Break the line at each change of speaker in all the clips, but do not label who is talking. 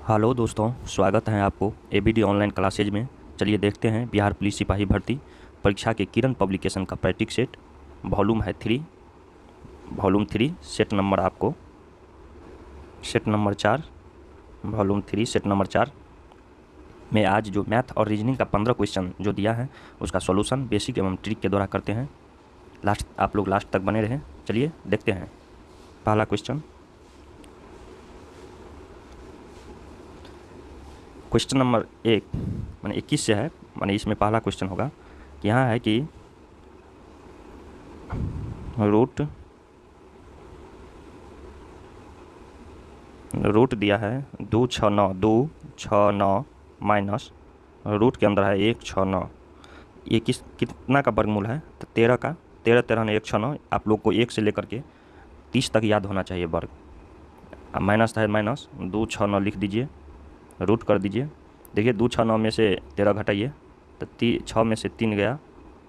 Hello दोस्तों, स्वागत है आपको एबीडी ऑनलाइन क्लासेज में। चलिए देखते हैं बिहार पुलिस सिपाही भर्ती परीक्षा के किरण पब्लिकेशन का प्रैक्टिस सेट वॉल्यूम है 3, वॉल्यूम 3 सेट नंबर आपको set number 4, volume 3 set number 4 में आज जो मैथ और रीजनिंग का 15 क्वेश्चन जो दिया है उसका सॉल्यूशन बेसिक एवं ट्रिक के द्वारा करते हैं। आप लोग लास्ट तक बने रहें। चलिए देखते हैं पहला क्वेश्चन नंबर 1 माने 21 से है। माने इसमें पहला क्वेश्चन होगा कि यहाँ है कि रूट दिया है 269 माइनस रूट के अंदर है 169। ये कितना का वर्गमूल है? तो 13 का। 13 ने 169। आप लोग को 1 से लेकर के 30 तक याद होना चाहिए वर्ग। अब माइनस है, माइनस 269 लिख दीजिए, रूट कर दीजिए। देखिए 269 में से 13 घटाइए तो 6 में से 3 गया,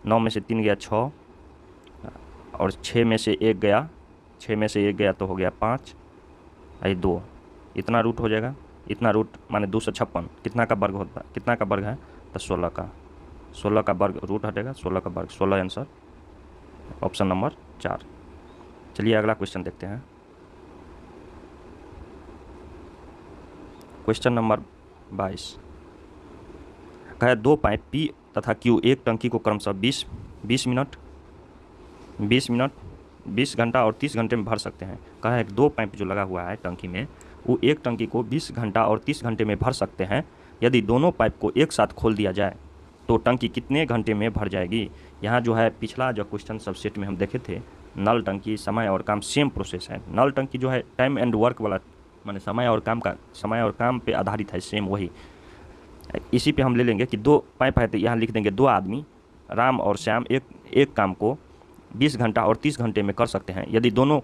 9 में से 3 गया 6, और 6 में से 1 गया, 6 में से 1 गया तो हो गया 5, आई 2। इतना रूट हो जाएगा। इतना रूट माने 256 कितना का वर्ग होता है? कितना का वर्ग है? तो 16 का। 16 का वर्ग रूट हटेगा, 16 का वर्ग 16 आंसर ऑप्शन नंबर 4। चलिए अगला क्वेश्चन देखते हैं। क्वेश्चन नंबर 22 कहा है 2 पाइप पी तथा क्यू एक टंकी को क्रमशः 20 मिनट, 20 घंटा और 30 घंटे में भर सकते हैं। कहा है 2 पाइप जो लगा हुआ है टंकी में वो एक टंकी को 20 घंटा और 30 घंटे में भर सकते हैं। यदि दोनों पाइप को एक साथ खोल दिया जाए तो टंकी कितने घंटे में भर जाएगी? यहाँ जो है पिछला जो क्वेश्चन सबसेट में हम देखे थे, नल टंकी समय और काम सेम प्रोसेस है। नल टंकी जो है टाइम एंड वर्क वाला माने समय और काम पे आधारित है, सेम वही। इसी पे हम ले लेंगे कि 2 पाइप है तो यहाँ लिख देंगे 2 आदमी राम और श्याम एक काम को 20 घंटा और 30 घंटे में कर सकते हैं। यदि दोनों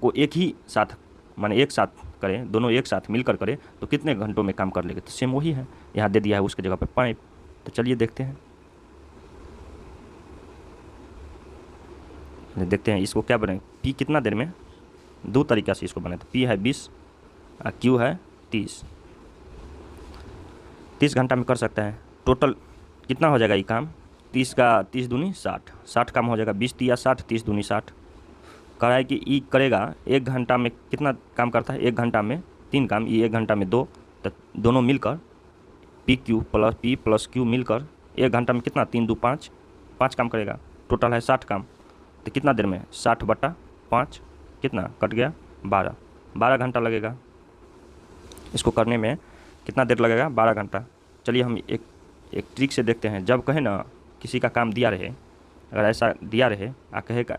को एक ही साथ माने एक साथ करें, दोनों एक साथ मिलकर करें तो कितने घंटों में काम कर लेंगे? तो सेम वही है, यहाँ दे दिया है उसके जगह पे पाइप। तो चलिए देखते हैं इसको क्या बने। पी कितना देर में? 2 तरीक़ा से इसको बने। तो पी है 20 और क्यू है 30 घंटा में कर सकते हैं। टोटल कितना हो जाएगा ये काम? 30 का 30 दूनी 60 काम हो जाएगा। 20 तिया 60, 30 दूनी 60। कह रहा है कि ई करेगा 1 घंटा में कितना काम करता है? 1 घंटा में 3 काम, ये 1 घंटा में 2। तो दोनों मिलकर पी प्लस क्यू मिलकर 1 घंटा में कितना? 3 दू 5 काम करेगा। टोटल है 60 काम। तो कितना देर में? 60/5 कितना कट गया? 12 घंटा लगेगा। इसको करने में कितना देर लगेगा? 12 घंटा। चलिए हम एक ट्रिक से देखते हैं। जब कहे ना किसी का काम दिया रहे, अगर ऐसा दिया रहे आ कहेगा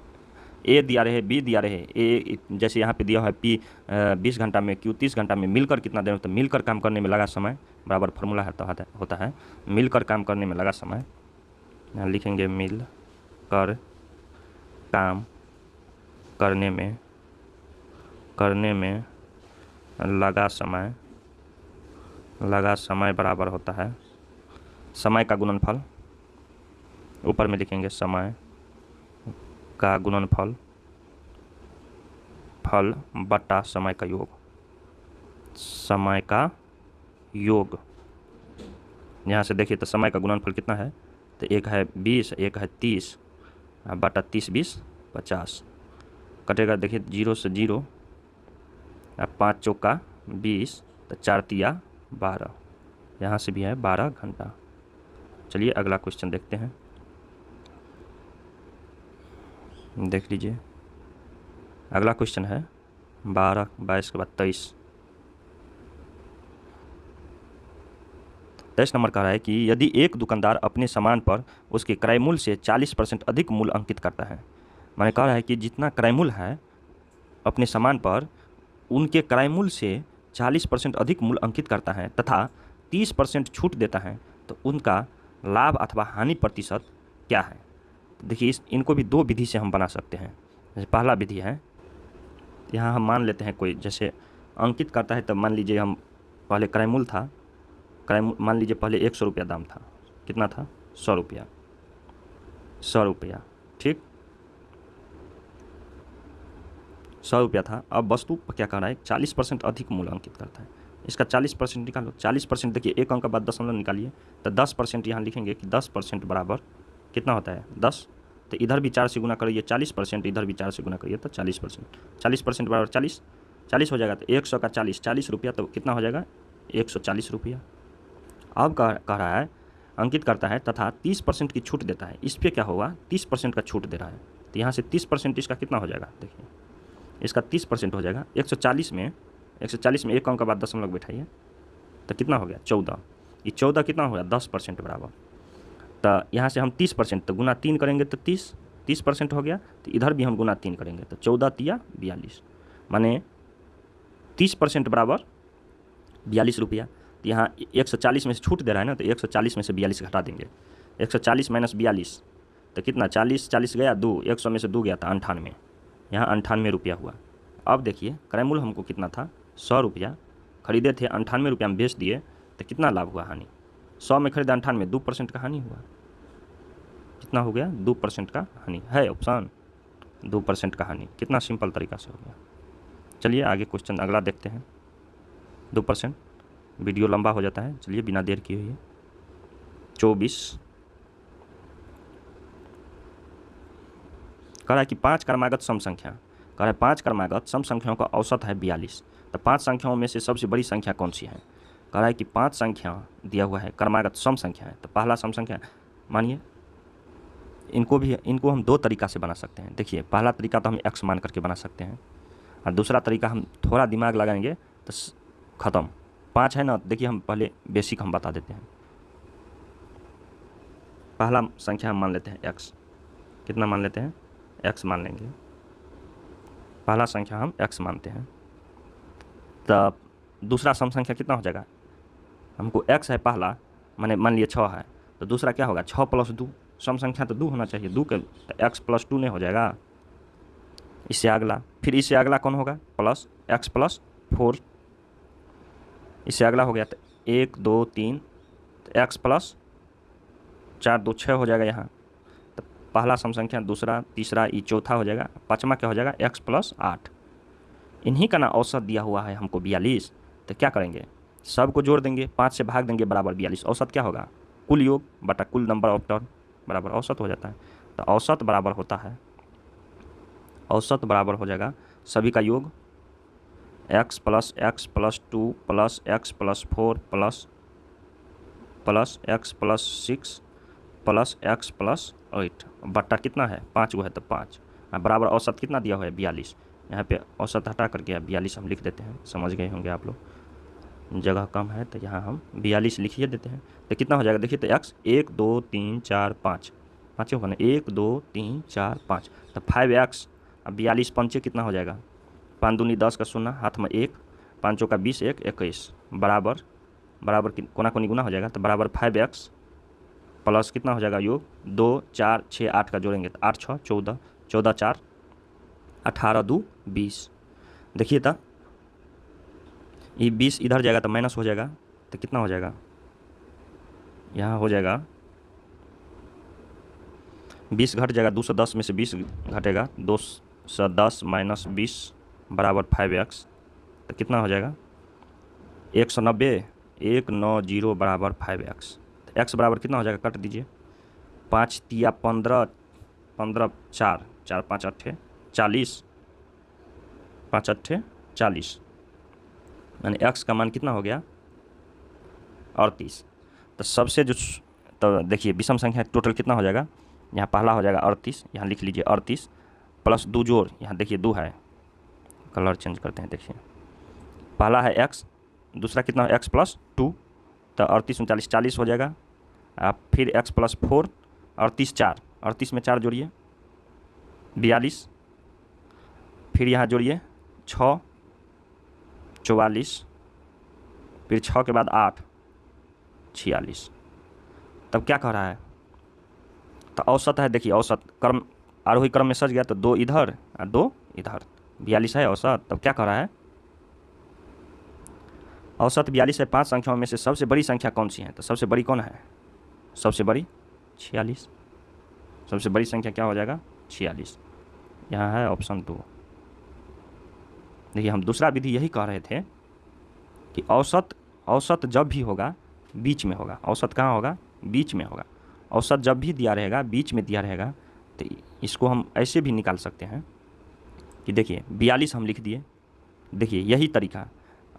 ए दिया रहे, बी दिया रहे, ए जैसे यहाँ पे दिया है पी 20 घंटा में, क्यू 30 घंटा में, मिलकर कितना देर? तो मिलकर काम करने में लगा समय बराबर फार्मूला होता है मिलकर काम करने में लगा समय। यहाँ लिखेंगे मिल कर काम करने में लगा समय बराबर होता है समय का गुणनफल। ऊपर में लिखेंगे समय का गुणनफल बटा समय का योग। यहाँ से देखिए तो समय का गुणनफल कितना है? तो एक है 20, एक है 30 बटा 30 20 50 कटेगा। देखिए 0 से 0, 5 चौका 20, तो 4 तिया 12। यहाँ से भी है 12 घंटा। चलिए अगला क्वेश्चन देखते हैं। देख लीजिए अगला क्वेश्चन है 22 के बाद 23 नंबर का है कि यदि एक दुकानदार अपने सामान पर उसके क्रय मूल्य से 40% अधिक मूल्य अंकित करता है। मैंने कहा है कि जितना क्रय मूल्य है अपने सामान पर उनके क्रय मूल्य से 40% अधिक मूल्य अंकित करता है तथा 30% छूट देता है, तो उनका लाभ अथवा हानि प्रतिशत क्या है? देखिए इनको भी 2 विधि से हम बना सकते हैं। जैसे पहला विधि है, यहाँ हम मान लेते हैं कोई जैसे अंकित करता है, तो मान लीजिए हम पहले क्रय मूल्य था, मान लीजिए पहले 100 रुपया दाम था। कितना था? 100 रुपया, ठीक 100 रुपया था। अब वस्तु पर क्या कर रहा है? 40% अधिक मूल्य अंकित करता है। इसका 40% निकालो। 40% देखिए एक अंक के बाद दशमलव निकालिए, तो 10% यहाँ लिखेंगे कि 10% बराबर कितना होता है 10। तो इधर भी 4 से गुना करिए 40%, इधर भी 4 से गुना करिए तो 40%। 40% बराबर 40, 40 हो जाएगा तो 100 का 40 रुपया, तो कितना हो जाएगा 140 रुपया। अब कह रहा है, अंकित करता है तथा 30% की छूट देता है। इस पर क्या होगा, 30% का छूट दे रहा है, तो यहाँ से 30% इसका कितना हो जाएगा, देखिए इसका 30% हो जाएगा 140 में। 140 में एक अंक के बाद दशमलव बैठाइए तो कितना हो गया 14। ये 14 कितना हो गया 10% बराबर। तो यहाँ से हम 30%, तो गुना 3 करेंगे तो 30% हो गया। तो इधर भी हम गुना 3 करेंगे तो 14 तिया 42, माने 30% बराबर 42 रुपया। तो यहाँ 140 में से छूट दे रहा है ना, तो 140 में से 42 घटा देंगे। 140 माइनस 42 तो कितना 40 गया 2, 100 में से 2 गया था 98, यहाँ 98 रुपया हुआ। अब देखिए क्रय मूल्य हमको कितना था 100 रुपया, खरीदे थे 98 रुपया में बेच दिए, तो कितना लाभ हुआ हानि, 100 में खरीदा 98, 2% का हानि हुआ। कितना हो गया 2% का हानि है ऑप्शन, 2% का हानि। कितना सिंपल तरीका से हो गया। चलिए आगे क्वेश्चन अगला देखते हैं। 2%, वीडियो लंबा हो जाता है, चलिए बिना देर किए हुए 24 कह रहा है कि 5 क्रमागत सम संख्या, कह रहा है 5 क्रमागत सम संख्याओं का औसत है 42। तो 5 संख्याओं में से सबसे बड़ी संख्या कौन सी है। कह रहा है कि 5 संख्या दिया हुआ है क्रमागत सम संख्या है। तो पहला सम संख्या, मानिए इनको हम 2 तरीका से बना सकते हैं। देखिए पहला तरीका तो हम x मान करके बना सकते हैं, और दूसरा तरीका हम थोड़ा दिमाग लगाएंगे तो ख़त्म। 5 है ना, देखिए हम पहले बेसिक हम बता देते हैं। पहला संख्या हम मान लेते हैं x, कितना मान लेते हैं x मान लेंगे। पहला संख्या हम x मानते हैं। तब दूसरा सम संख्या कितना हो जाएगा, हमको x है पहला, माने मान लिए 6 है, तो दूसरा क्या होगा 6 + 2, सम संख्या तो 2 होना चाहिए, 2 के x + 2 नहीं हो जाएगा। इससे अगला, फिर इससे अगला कौन होगा प्लस x + 4, इससे अगला हो गया तो 1 2 3, तो x + 4 2 6 हो जाएगा यहाँ। तो पहला सम संख्या, दूसरा, तीसरा, ये चौथा हो जाएगा। पाँचवा क्या हो जाएगा x + 8। इन्हीं का ना औसत दिया हुआ है हमको 42। तो क्या करेंगे, सबको जोड़ देंगे, 5 से भाग देंगे बराबर 42। औसत क्या होगा, कुल योग बटा कुल नंबर ऑफ टर्म बराबर औसत हो जाता है। तो औसत बराबर होता है, औसत बराबर हो जाएगा सभी का योग, x + x + 2 + x + 4 plus x + 6 plus x + 8 बट्टा कितना है 5 गो है तो 5, बराबर औसत कितना दिया हुआ है 42। यहाँ पे औसत हटा करके 42 हम लिख देते हैं, समझ गए होंगे आप लोग, जगह कम है तो यहाँ हम 42 लिखिए देते हैं। तो कितना हो जाएगा देखिए, तो x 1 2 3 4 5, पाँच होगा ना, 1 2 3 4 5, तो 5x। अब 42 पंचे कितना हो जाएगा, 5 दूनी 10 का 0, हाथ में 1, 5 का 20, 1 21 बराबर कोना कोनी गुना हो जाएगा, तो बराबर 5x प्लस कितना हो जाएगा योग 2 4 6 8 का जोड़ेंगे तो 8 6 14, 14 4 18 2 20। देखिए तो ये 20 इधर जाएगा तो माइनस हो जाएगा, तो कितना हो जाएगा, यहाँ हो जाएगा 20 घट जाएगा, 210 में से 20 घटेगा, 210 - 20 बराबर 5x। तो कितना हो जाएगा 190, 190 बराबर 5x। तो x बराबर कितना हो जाएगा, कट दीजिए, 5 तिया 15, 15 4 4 5 8 40, 5 8 40, यानी x का मान कितना हो गया 38। तो सबसे जो, तो देखिए विषम संख्या टोटल कितना हो जाएगा, यहाँ पहला हो जाएगा 38, यहाँ लिख लीजिए 38 प्लस 2 जोड़, यहाँ देखिए 2 है, कलर चेंज करते हैं, देखिए पहला है x, दूसरा कितना है x + 2, तो 38 39 40 हो जाएगा। आप फिर x + 4, 38 4, 38 में 4 जोड़िए 42, फिर यहाँ जोड़िए 6 44, फिर 6 के बाद 8 46। तब क्या कह रहा है, तो औसत है, देखिए औसत क्रम आरोही क्रम में सज गया, तो 2 इधर और 2 इधर, 42 है औसत। तब क्या कह रहा है, औसत 42 है, 5 संख्याओं में से सबसे बड़ी संख्या कौन सी है। तो सबसे बड़ी कौन है, सबसे बड़ी 46, सबसे बड़ी संख्या क्या हो जाएगा 46, यहाँ है ऑप्शन 2। देखिए हम दूसरा विधि यही कह रहे थे कि औसत औसत जब भी होगा बीच में होगा। औसत कहाँ होगा? बीच में होगा। औसत जब भी दिया रहेगा बीच में दिया रहेगा तो इसको हम ऐसे भी निकाल सकते हैं कि देखिए 42 हम लिख दिए, देखिए यही तरीका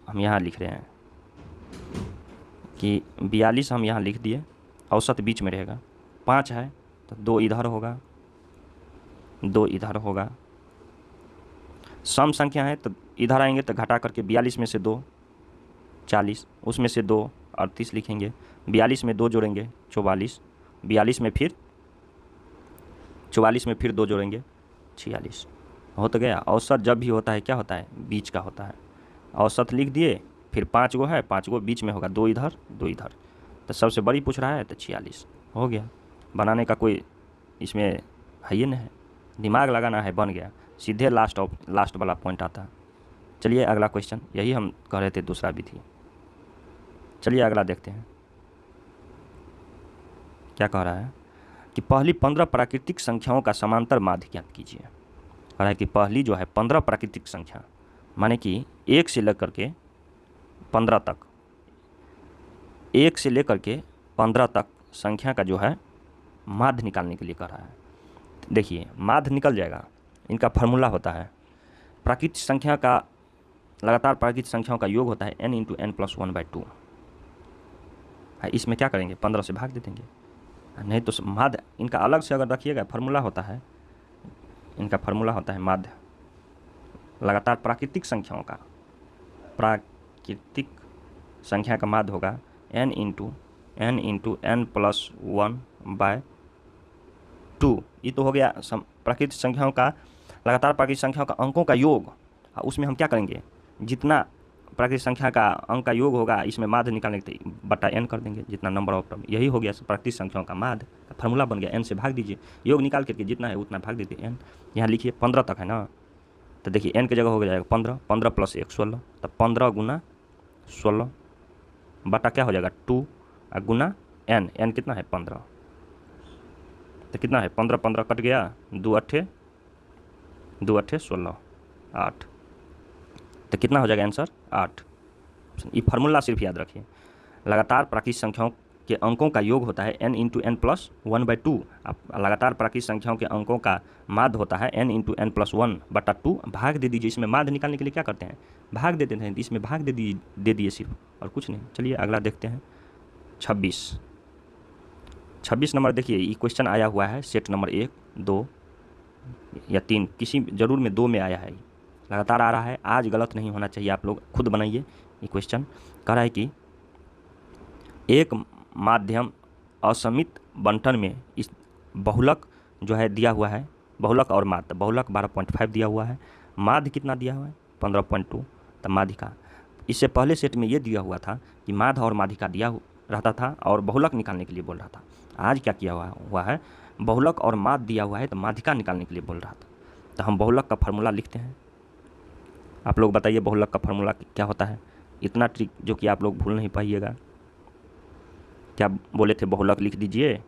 हम यहाँ लिख रहे हैं कि 42 हम यहाँ लिख दिए, औसत बीच में रहेगा। 5 है तो 2 इधर होगा, 2 इधर होगा। सम संख्या है तो इधर आएंगे तो घटा करके 42 में से 2 40, उसमें से 2 38 लिखेंगे। 42 में 2 जोड़ेंगे 44, 42 में फिर 44 में फिर 2 जोड़ेंगे 46, हो तो गया। औसत जब भी होता है क्या होता है? बीच का होता है। औसत लिख दिए, फिर 5 गो है, 5 गो बीच में होगा, 2 इधर 2 इधर, तो सबसे बड़ी पूछ रहा है तो 46 हो गया। बनाने का कोई इसमें है ही नहीं है, दिमाग लगाना है, बन गया। सीधे लास्ट वाला पॉइंट आता है। चलिए अगला क्वेश्चन, यही हम कह रहे थे दूसरा विधि। चलिए अगला देखते हैं क्या कह रहा है कि पहली 15 प्राकृतिक संख्याओं का समांतर माध्य ज्ञात कीजिए। कह रहा है कि पहली जो है 15 प्राकृतिक संख्या, माने कि 1 से लेकर के 15 तक, 1 से लेकर के 15 तक संख्या का जो है माध्य निकालने के लिए कह रहा है। देखिए माध्य निकल जाएगा, इनका फार्मूला होता है प्राकृतिक संख्या का, लगातार प्राकृतिक संख्याओं का योग होता है n × n+1/2। इसमें क्या करेंगे? 15 से भाग दे देंगे, नहीं तो माध्य इनका अलग से अगर रखिएगा फार्मूला होता है, इनका फार्मूला होता है माध्य लगातार प्राकृतिक संख्याओं का, प्राकृतिक संख्या का माध्य होगा n × n+1/2। ये तो हो गया प्राकृतिक संख्याओं का, लगातार प्राकृतिक संख्याओं का अंकों का योग। उसमें हम क्या करेंगे? जितना प्राकृतिक संख्या का अंक का योग होगा इसमें माध्य निकालने के बटा n कर देंगे, जितना नंबर ऑफ टर्म। यही हो गया प्राकृतिक संख्याओं का माध्य का फार्मूला बन गया। n से भाग दीजिए, योग निकाल करके जितना है उतना भाग दीजिए n। यहाँ लिखिए 15 तक है ना, तो देखिए n की जगह हो जाएगा 15, 15 + 1 16, तो 15 × 16 बटा क्या हो जाएगा 2 गुना n। n कितना है? 15, तो कितना है? 15 15 कट गया, 2 8 16, 8, तो कितना हो जाएगा आंसर? 8। ये फार्मूला सिर्फ याद रखिए, लगातार प्राकृतिक संख्याओं के अंकों का योग होता है n × n+1/2। अब लगातार प्राकृतिक संख्याओं के अंकों का माध्य होता है n × n+1/2। भाग दे दीजिए, इसमें माध्य निकालने के लिए क्या करते हैं? भाग दे देते हैं, इसमें भाग दे दिए सिर्फ, और कुछ नहीं। चलिए अगला देखते हैं 26 नंबर। देखिए ये क्वेश्चन आया हुआ है सेट नंबर 1, 2 या 3, किसी जरूर में 2 में आया है, लगातार आ रहा है। आज गलत नहीं होना चाहिए, आप लोग खुद बनाइए। ये क्वेश्चन कह रहा है कि एक माध्यम असमित बंटन में इस बहुलक जो है दिया हुआ है, बहुलक और माध्य, बहुलक 12.5 दिया हुआ है, माध्य कितना दिया हुआ है? 15.2। तो माध्यिका, इससे पहले सेट में ये दिया हुआ था कि माध्य और माध्यिका दिया रहता था और बहुलक निकालने के लिए बोल रहा था। आज क्या किया हुआ है? बहुलक और माध्य दिया हुआ है तो माध्यिका निकालने के लिए बोल रहा था। तो हम बहुलक का फार्मूला लिखते हैं। आप लोग बताइए बहुलक का फार्मूला क्या होता है? इतना ट्रिक जो कि आप लोग भूल नहीं पाइएगा। क्या बोले थे? बहुलक लिख दीजिए,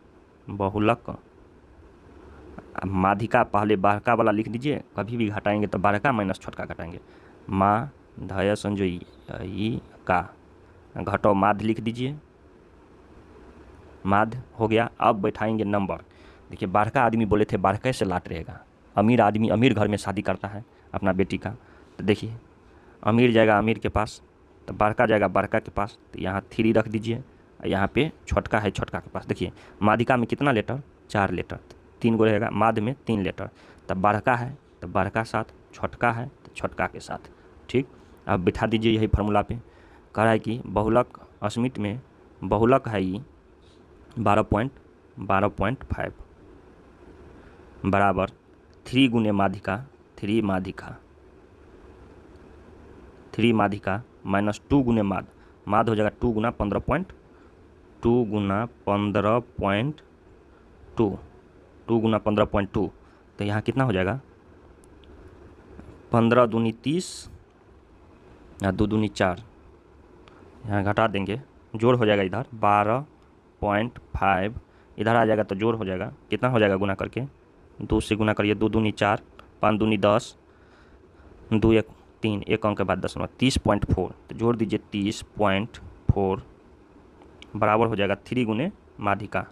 बहुलक। माध्यिका पहले बारका वाला लिख दीजिए, कभी भी घटाएंगे तो बारका माइनस छोटका घटाएंगे। माँ धय संजोई का घटो माध्य लिख दीजिए, माध्य हो गया। अब बैठाएंगे नंबर। देखिए बारका आदमी बोले थे बारका से लाट रहेगा, अमीर आदमी अमीर घर में शादी करता है अपना बेटी का, तो देखिए अमीर जाएगा अमीर के पास, तो बारका जाएगा बारका के पास, तो यहाँ 3 रख दीजिए, यहाँ पे छोटका है छोटका के पास। देखिए माध्यिका में कितना लेटर? 4 लेटर, 3 गो रहेगा, माध्य में 3 लेटर। तब बारका है तो बारका साथ, छोटका है तो छोटका के साथ। ठीक, अब बिठा दीजिए यही फार्मूला पे। कह रहा है कि बहुलक असमित में बहुलक है ये 12.5 बराबर 3 × माध्यिका, 3 माध्यिका माइनस 2 × माध्य। माध्य हो जाएगा 2 × 15.2, 2 × 15.2, तो यहाँ कितना हो जाएगा? 15 दूनी 30 या 2 दूनी 4, यहाँ घटा देंगे, जोड़ हो जाएगा इधर 12.5, इधर आ जाएगा तो जोड़ हो जाएगा। कितना हो जाएगा गुना करके? 2 से गुना करिए, 2 दूनी 4, 5 दूनी 10, 2 1 3, एक अंक के बाद दशमलव, 30.4, तो जोड़ दीजिए 30.4 बराबर हो जाएगा 3 गुने माधिका,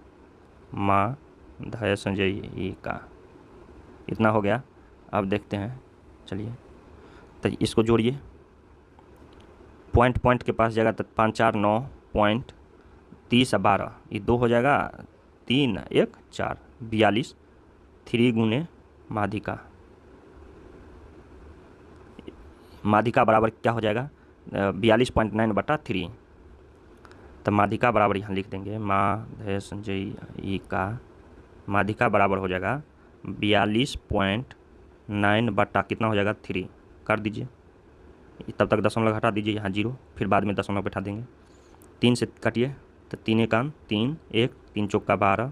माँ धय संजयी का, इतना हो गया। अब देखते हैं, चलिए तो इसको जोड़िए, पॉइंट के पास जाएगा तो 5 4 9 पॉइंट 30 और 12, ये 2 हो जाएगा, 3 1 4, 42, 3 गुने माधिका, माधिका बराबर क्या हो जाएगा 42.9/3, तो माधिका बराबर यहाँ लिख देंगे, माधय संजयी का माधिका बराबर हो जाएगा 42.9 कितना हो जाएगा 3, कर दीजिए, तब तक दशमलव हटा दीजिए, यहाँ 0, फिर बाद में दशमलव बैठा देंगे, 3 से काटिए तो 3 एक 3 1 3 चौका 12,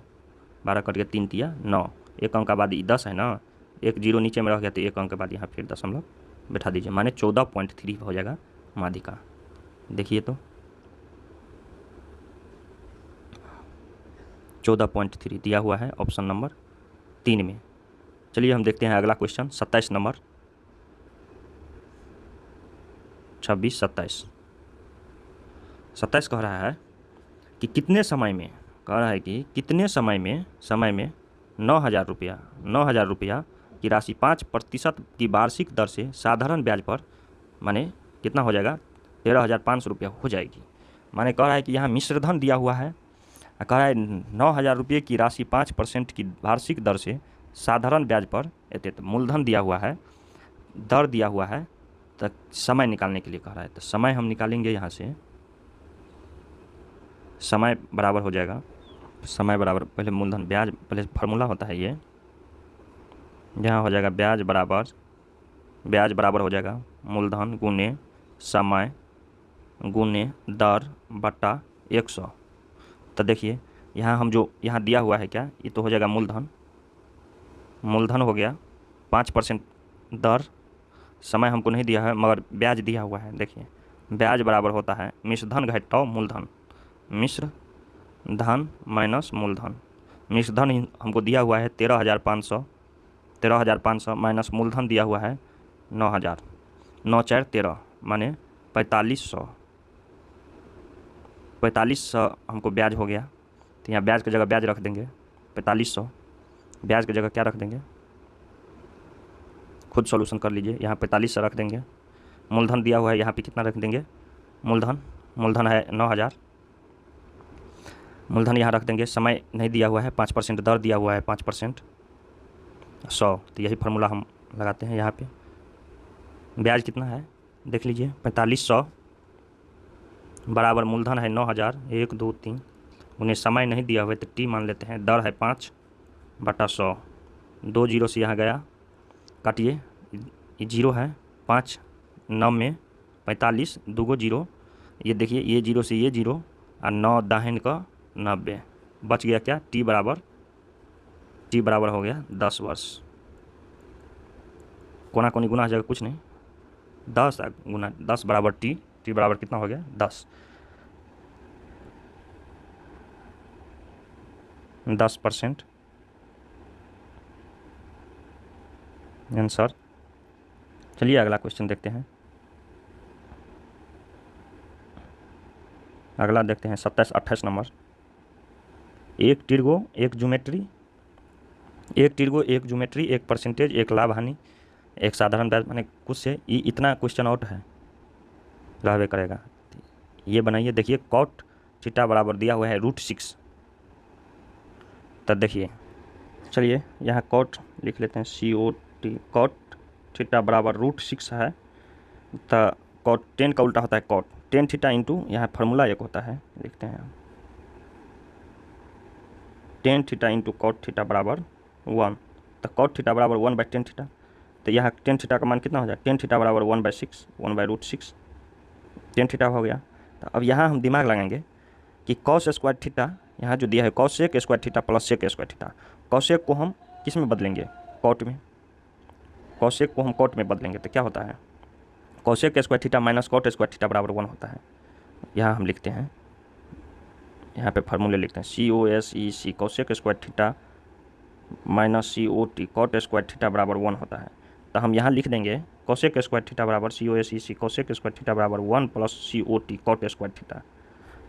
12 कट गया, 3 तिया 9, एक अंक का बाद 10 है ना, एक 0 नीचे में रह गया तो एक अंक के बाद यहाँ फिर दशमलव बैठा दीजिए, माने 14.3 हो जाएगा माधिका। देखिए तो 14.3 दिया हुआ है ऑप्शन नंबर 3 में। चलिए हम देखते हैं अगला क्वेश्चन 27 नंबर, 26 27 कह रहा है कि कितने समय में, कह रहा है कि कितने समय में 9,000 रुपया की राशि 5% की वार्षिक दर से साधारण ब्याज पर, माने कितना हो जाएगा 13,500 रुपया हो जाएगी। माने कह रहा है कि यहाँ मिश्रधन दिया हुआ है, कह रहा है 9,000 रुपये की राशि 5% की वार्षिक दर से साधारण ब्याज पर, तो मूलधन दिया हुआ है, दर दिया हुआ है, तो समय निकालने के लिए कह रहा है। तो समय हम निकालेंगे यहाँ से, समय बराबर हो जाएगा, समय बराबर पहले मूलधन ब्याज, पहले फार्मूला होता है ये, यहाँ हो जाएगा ब्याज बराबर हो जाएगा मूलधन गुने समय गुने दर बटा 100। तो देखिए यहाँ हम जो यहाँ दिया हुआ है क्या, ये तो हो जाएगा मूलधन हो गया 5% दर, समय हमको नहीं दिया है मगर ब्याज दिया हुआ है। देखिए ब्याज बराबर होता है मिश्रधन घटाओ मूलधन, मिश्र धन माइनस मूलधन, मिश्रधन हमको दिया हुआ है 13,500 माइनस मूलधन दिया हुआ है 9,000, 9 4 13 माने 4500 हमको ब्याज हो गया। तो यहाँ ब्याज की जगह ब्याज रख देंगे 4500, ब्याज की जगह क्या रख देंगे, खुद सॉल्यूशन कर लीजिए, यहाँ 4500 रख देंगे, मूलधन दिया हुआ है यहाँ पे कितना रख देंगे, मूलधन है 9,000, मूलधन यहाँ रख देंगे, समय नहीं दिया हुआ है 5%, दर दिया हुआ है 5%, 100, तो यही फार्मूला हम लगाते हैं यहाँ पे। ब्याज कितना है देख लीजिए 4500 बराबर मूलधन है 9,000, 1 2 3, उन्हें समय नहीं दिया हुआ है तो टी मान लेते हैं, दर है 5/100, 2 0 से यहाँ गया, काटिए, ये 0 है, 5 9 में 45, 2 0, ये देखिए ये 0 से ये 0 और 9 दाहिन का 90, बच गया क्या, टी बराबर हो गया 10 वर्ष। कोना कोनी गुना जगह कुछ नहीं, 10 गुना 10 बराबर टी बराबर कितना हो गया 10% आंसर। चलिए अगला क्वेश्चन देखते हैं, अगला देखते हैं 27 28 नंबर, एक टिर्गो एक ज्योमेट्री, एक परसेंटेज, एक लाभ हानि, एक साधारण ब्याज, माने कुछ से इतना क्वेश्चन आउट है, रहबे करेगा। ये बनाइए, देखिए कॉट थीटा बराबर दिया हुआ है √6, तब देखिए चलिए यहाँ कॉट लिख लेते हैं, COT, कॉट थीटा बराबर √6 है, तो कॉट 10 का उल्टा होता है कॉट, 10 थीटा इंटू यहाँ फार्मूला एक होता है, लिखते हैं 10 थीटा इंटू कॉट थीटा बराबर 1, तो कॉट थीटा बराबर 1/10 थीटा, तो यहाँ 10 थीटा का मान कितना हो जाए, 10 थीटा बराबर 1/6, 1/√6, 10 थीटा हो गया। तो अब यहाँ हम दिमाग लगाएंगे कि कॉस स्क्वायर थीटा, यहाँ जो दिया है cosec square theta plus sec square theta, cosec को हम किस में बदलेंगे, कॉट में, कॉसेक को हम कॉट में बदलेंगे तो क्या होता है, cosec square theta minus cot square theta बराबर 1 होता है। यहाँ हम लिखते हैं, यहाँ पे फार्मूले लिखते हैं, COSEC cosec square theta minus COT cot square theta बराबर 1 होता है। तो हम यहाँ लिख देंगे कोसेक स्क्वायर थीटा बराबर COSEC कोसेक स्क्वायर थीटा बराबर 1 plus COT cot square theta.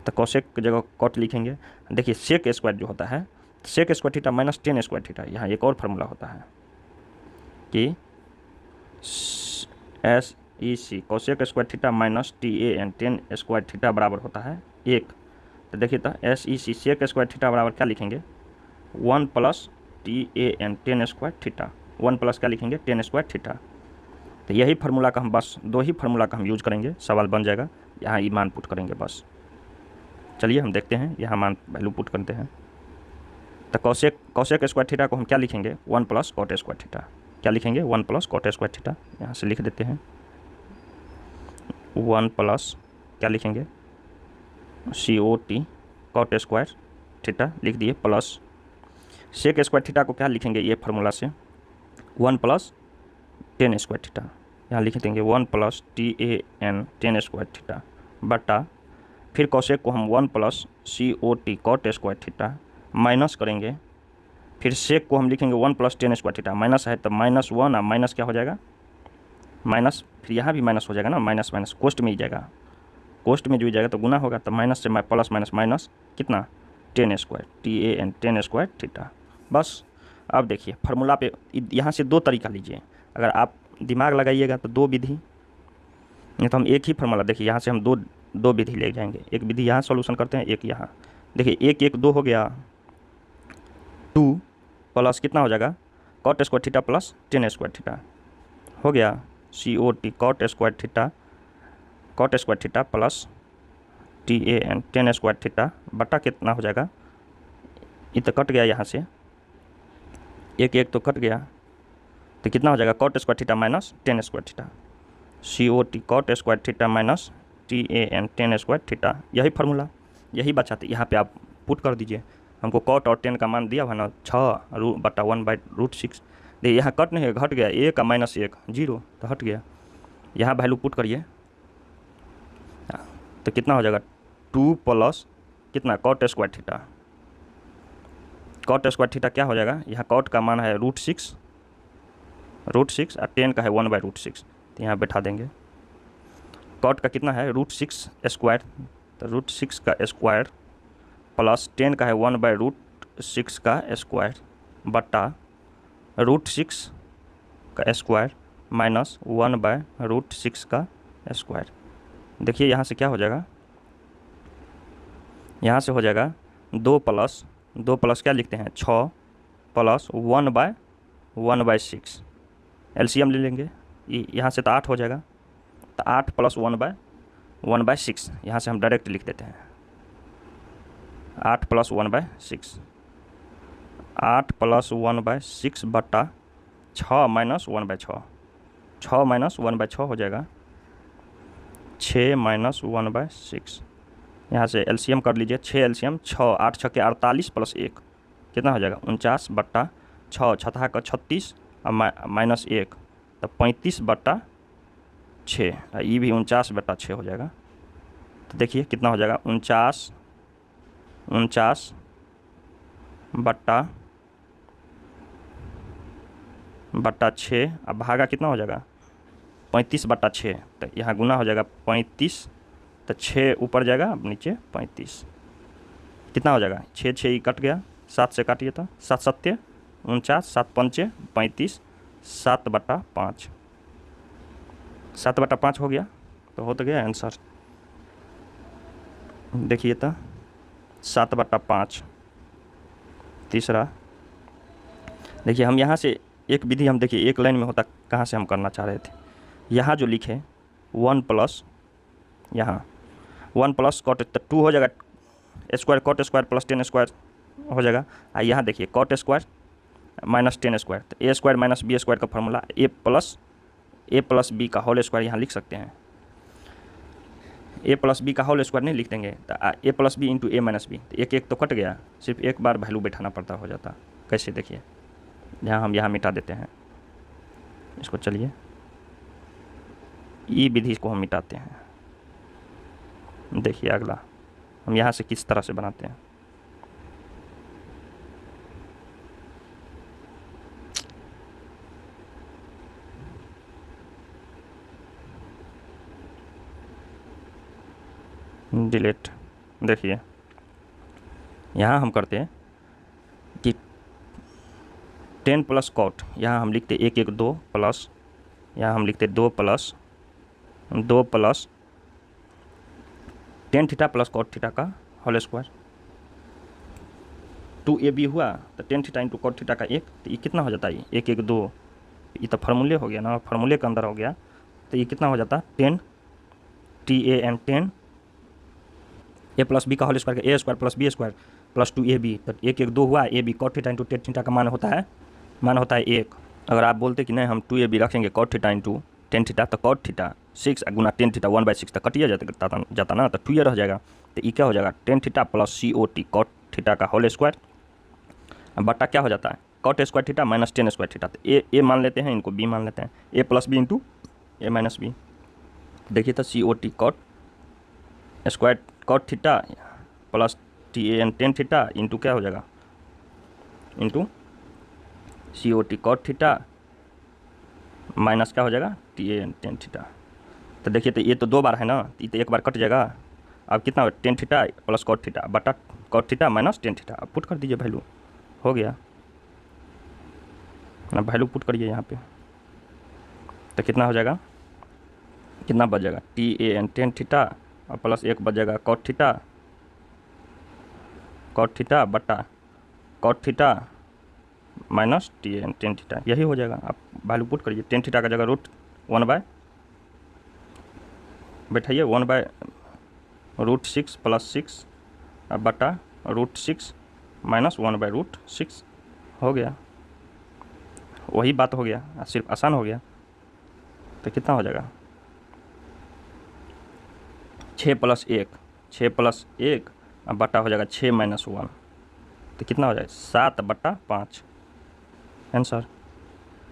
तो कोसेक की जगह कॉट लिखेंगे। देखिए सेक स्क्वायर जो होता है, sec square theta minus tan square theta, यहाँ एक और फार्मूला होता है कि SEC cosec square theta minus TAN tan square theta बराबर होता है 1। तो देखिए तो SEC सेक स्क्वायर थीटा बराबर क्या लिखेंगे 1 plus TAN tan square theta, 1 plus क्या लिखेंगे 10 स्क्वायर थीटा। तो यही फार्मूला का हम बस दो ही फार्मूला का हम यूज करेंगे, सवाल बन जाएगा। यहाँ ये मान पुट करेंगे बस। चलिए हम देखते हैं, यहाँ मान वैल्यू पुट करते हैं। तो कोसेक स्क्वायर थीटा को हम क्या लिखेंगे 1 प्लस कॉट स्क्वायर थीटा, क्या लिखेंगे 1 प्लस कॉट स्क्वायर थीटा, यहाँ से लिख देते हैं 1 प्लस क्या लिखेंगे COT कॉट स्क्वायर थीटा लिख दिए, प्लस सेक स्क्वायर थीटा को क्या लिखेंगे ये फार्मूला से 1 प्लस 10 स्क्वायर थीटा, यहाँ लिख देंगे 1 प्लस TAN 10 स्क्वायर थीटा बटा फिर कोसेक को हम 1 plus COT cot square theta minus करेंगे, फिर सेक को हम लिखेंगे 1 प्लस 10 स्क्वायर थीटा, माइनस है तो -1 और माइनस क्या हो जाएगा माइनस, फिर यहाँ भी माइनस हो जाएगा ना, माइनस माइनस कोस्ट में ही जाएगा, कोस्ट में जो जाएगा तो गुना होगा, तो माइनस से प्लस माइनस माइनस कितना 10 स्क्वायर TAN 10 स्क्वायर थीटा। बस अब देखिए फार्मूला पे यहाँ से दो तरीका लीजिए, अगर आप दिमाग लगाइएगा तो दो विधि, नहीं तो हम एक ही फार्मूला, देखिए यहाँ से हम दो विधि ले जाएंगे, एक विधि यहाँ सॉल्यूशन करते हैं, एक यहाँ। देखिए 1 1 2 हो गया, 2 प्लस कितना हो जाएगा cot square theta plus 10 square theta हो गया COT cot square theta plus TAN 10 square theta बटा कितना हो जाएगा, ये तो कट गया, यहाँ से 1 1 तो कट गया, तो कितना हो जाएगा cot square theta minus 10 square theta, COT cot square theta minus TAN 10 square theta. यही फार्मूला, यही बचा था, यहाँ पे आप पुट कर दीजिए। हमको कॉट और 10 का मान दिया हुआ ना 6/1/√6, देखिए यहाँ कट नहीं है, घट गया, 1 माइनस 1 0 तो हट गया, यहाँ वैल्यू पुट करिए तो कितना हो जाएगा 2 प्लस कितना cot square theta, cot square theta क्या हो जाएगा, यहाँ कॉट का मान है √6 और 10 का है 1/√6, तो यहाँ बैठा देंगे। कॉट का कितना है √6 स्क्वायर, तो √6 का स्क्वायर प्लस 10 का है 1/√6 का स्क्वायर बटा √6 का स्क्वायर माइनस 1/√6 का स्क्वायर। देखिए यहाँ से क्या हो जाएगा, यहाँ से हो जाएगा 2 प्लस क्या लिखते हैं 6 प्लस 1/1/6, LCM ले लेंगे, यहाँ से तो 8 हो जाएगा, तो 8 प्लस 1/1/6, यहाँ से हम डायरेक्ट लिख देते हैं 8 प्लस 1/6, 8 प्लस 1/6 बटा 6 माइनस 1/6, 6 माइनस 1/6 हो जाएगा 6 माइनस 1/6, यहाँ से LCM कर लीजिए, 6 LCM 6 8 6 के 48 प्लस 1 कितना हो जाएगा 49 बटा 6 छठा का 36 और माइनस 1 तो 35 बटा 6, ये भी 49 बटा 6 हो जाएगा। तो देखिए कितना हो जाएगा 49 बटा 6, अब भागा कितना हो जाएगा 35 बटा 6, तो यहाँ गुना हो जाएगा 35, तो 6 ऊपर जाएगा, अब नीचे 35, कितना हो जाएगा 6 6 कट गया, 7 से काटिए तो 7 7 49, 7 5 35, 7 बटा 5, 7 बटा 5 हो गया, तो हो तो गया आंसर। देखिए तो 7 बटा 5 तीसरा। देखिए हम यहाँ से एक विधि हम देखिए एक लाइन में होता, कहाँ से हम करना चाह रहे थे, यहाँ जो लिखे 1 प्लस यहाँ 1 प्लस कॉट, तो 2 हो जाएगा square cot square plus 10 square हो जाएगा, और यहाँ देखिए कॉट स्क्वायर माइनस 10 स्क्वायर, तो A square minus B square का फॉर्मूला A प्लस B का होल स्क्वायर यहाँ लिख सकते हैं, A प्लस B का होल स्क्वायर नहीं लिख देंगे तो A plus B into A minus B, तो 1 1 तो कट गया, सिर्फ एक बार वैल्यू बैठाना पड़ता हो जाता। कैसे देखिए, यहाँ हम यहाँ मिटा देते हैं इसको, चलिए ई विधि को हम मिटाते हैं। देखिए अगला हम यहाँ से किस तरह से बनाते हैं, डिलीट। देखिए यहाँ हम करते हैं कि 10 प्लस कॉट, यहाँ हम लिखते 1 1 2 प्लस, यहाँ हम लिखते 2 plus 10 theta plus cot theta का होल स्क्वायर। 2ab हुआ तो 10 थीटा इंटू कॉट थीटा का 1, तो ये कितना हो जाता है? 1 1 2, ये तो फार्मूले हो गया ना, फार्मूले के अंदर हो गया, तो ये कितना हो जाता? 10 tan 10 a प्लस बी का होल स्क्वायर का a square plus B square plus 2ab, तो 1 1 2 हुआ, ab cot theta into tan theta का मान होता है 1। अगर आप बोलते कि नहीं हम 2ab रखेंगे cot theta into tan theta, तो कॉट थीटा 6 गुना टेन थीटा 1/6 तक कटिया जाता ना, तो 2 ये रह जाएगा, तो ये क्या हो जाएगा? 10 theta plus COT cot theta का होल स्क्वायर बटा क्या हो जाता है? Cot square theta minus 10 square theta. तो ए मान लेते हैं, इनको बी मान लेते हैं, a plus B into A minus B. देखिए तो COT cot square cot theta plus TAN tan theta into क्या हो जाएगा? Into COT cot theta minus क्या हो जाएगा? TAN tan theta. तो देखिए तो ये तो 2 बार है ना, ये तो 1 बार कट जाएगा। अब कितना हो? 10 थीटा प्लस कॉट थीटा बटा कॉट थीटा माइनस 10 थीटा। अब पुट कर दीजिए वैल्यू, हो गया ना, वैल्यू पुट करिए यहाँ पे, तो कितना हो जाएगा? कितना बच जाएगा? TAN टेन थीटा और प्लस 1 बच जाएगा कॉट थीटा बटा cot theta minus TAN tan theta, यही हो जाएगा। आप वैल्यू पुट करिए, 10 थीटा का जगह रूट 1 बाय बैठाइए 1/√6 प्लस 6 बटा √6 माइनस 1/√6, हो गया, वही बात हो गया, सिर्फ आसान हो गया। तो कितना हो जाएगा? 6 प्लस 1 अब बटा हो जाएगा 6 माइनस 1, तो कितना हो जाएगा? 7/5 आंसर।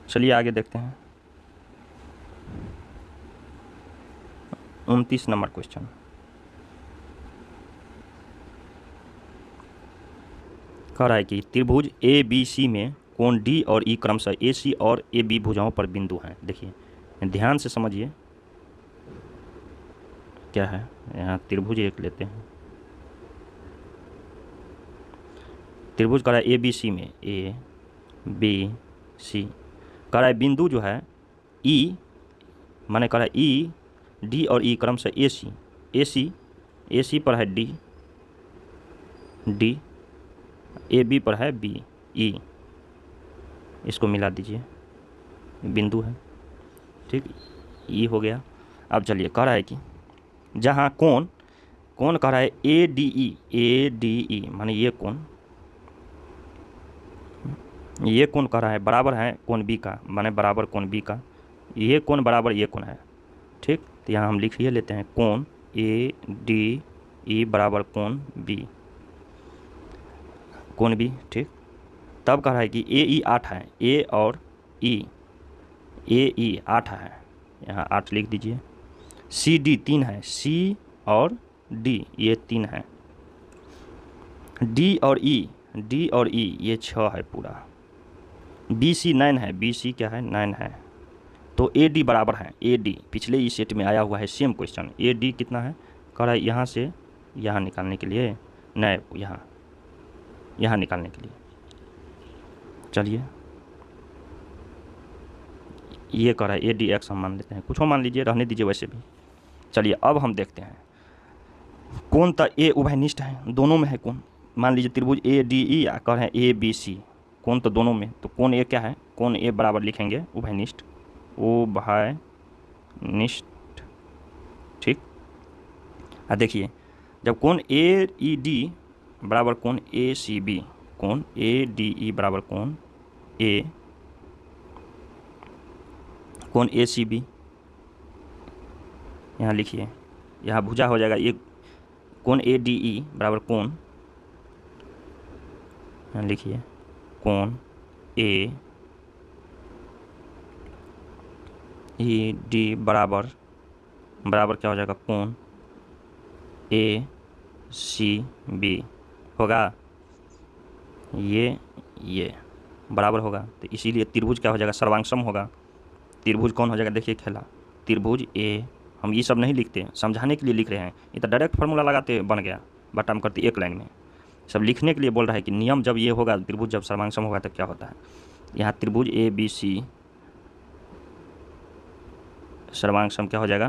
चलिए आगे देखते हैं 29 नंबर क्वेश्चन। कह रहा है कि त्रिभुज ABC में कोण D और E क्रमशः AC और AB भुजाओं पर बिंदु हैं। देखिए ध्यान से समझिए क्या है। यहाँ त्रिभुज एक लेते हैं, त्रिभुज कह रहा है ABC में ABC, कह रहा है बिंदु जो है E, माने कह रहा है E D और E क्रमशः AC पर है D AB पर है BE, इसको मिला दीजिए, बिंदु है, ठीक, E हो गया। अब चलिए कह रहा है कि जहाँ कोण कह रहा है ADE माने ये कोण कह रहा है बराबर है कोण B का, माने बराबर कोण B का, ये कोण बराबर ये कोण है, ठीक। तो यहाँ हम लिख लेते हैं कोण ADE बराबर कोण B, ठीक। तब कह रहा है कि AE 8 है, A और AE 8 है, यहाँ 8 लिख दीजिए। CD 3 है, C और D ये 3 है। D और E ये 6 है पूरा। BC 9 है, BC क्या है? 9 है। तो AD बराबर है, AD पिछले ही सेट में आया हुआ है सेम क्वेश्चन। AD कितना है? कह रहा है यहाँ से यहाँ निकालने के लिए, नहीं यहाँ निकालने के लिए। चलिए ये कह रहा है ADX हम मान लेते हैं, कुछ मान लीजिए, रहने दीजिए वैसे भी। चलिए अब हम देखते हैं कोण तो A उभयनिष्ठ है, दोनों में है कोण। मान लीजिए त्रिभुज ADE कह रहे हैं ABC, कोण तो दोनों में, तो कोण A क्या है? कोण A बराबर लिखेंगे उभयनिष्ठ, ठीक। देखिए जब कोण AED बराबर कोण ACB, कोण ADE बराबर कोण ACB, यहाँ लिखिए, यहाँ भुजा हो जाएगा, ये कोण ADE बराबर कोण, यहाँ लिखिए कोण AED बराबर क्या हो जाएगा? कोण ACB होगा, ये बराबर होगा, तो इसीलिए त्रिभुज क्या हो जाएगा? सर्वांग सम होगा। त्रिभुज कौन हो जाएगा? देखिए खेला, त्रिभुज A हम ये सब नहीं लिखते, समझाने के लिए लिख रहे हैं। ये तो डायरेक्ट फार्मूला लगाते बन गया, बट हम करते एक लाइन में। सब लिखने के लिए बोल रहा है कि नियम जब ये होगा, त्रिभुज जब सर्वांग सम होगा तो क्या होता है। यहाँ त्रिभुज ए बी सी सर्वांग सम क्या हो जाएगा,